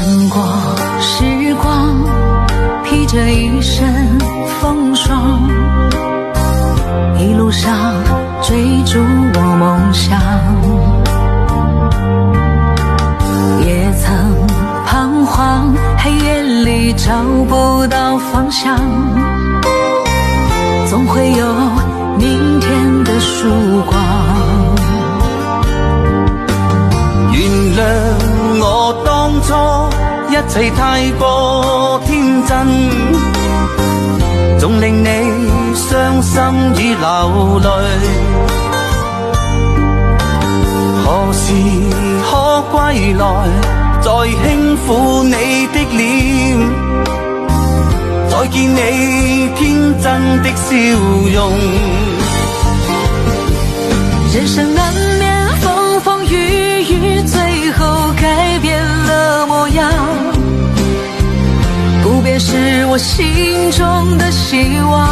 穿过时光，披着一身风霜，一路上追逐我梦想，也曾彷徨，黑夜里找不到方向，总会有明天的曙光。原諒我當初一切太過天真，總令你傷心與流淚。何時可歸來，再輕撫你的臉，再見你天真的笑容。人生難免風風雨雨，最後改變了模樣，不變是我心中的希望。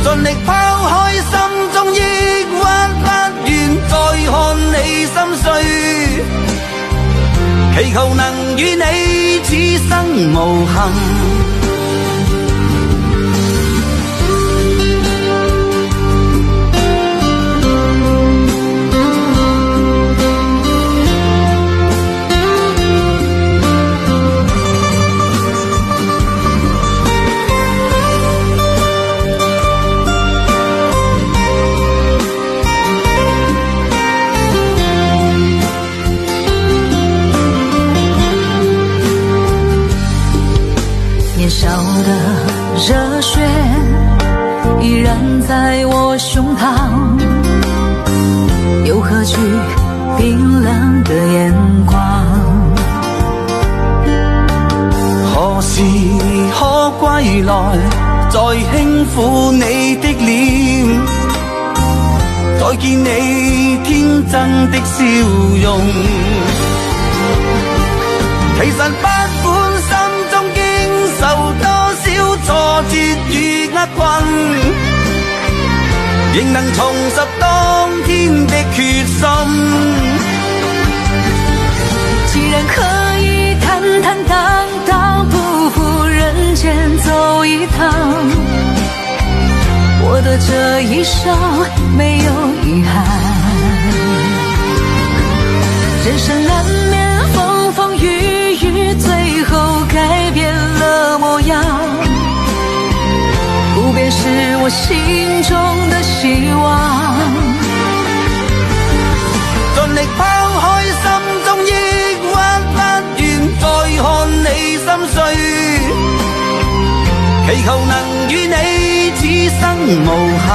盡力拋開心中抑鬱，不願再看你心碎，祈求能與你此生無憾。年少的熱血依然在我胸膛，又何懼冰冷的眼光。何時可歸來，再輕撫你的臉，再見你天真的笑容。其實不管心中經受多少挫折與厄困，仍能重拾當天的決心。既然可以坦坦蕩蕩，不負人間走一趟，我的這一生沒有遺憾。人生難免風風雨雨，最後改變了模樣，不變是我心中的希望。盡力拋開心中抑鬱，不願再看你心碎，祈求能與你此生無憾。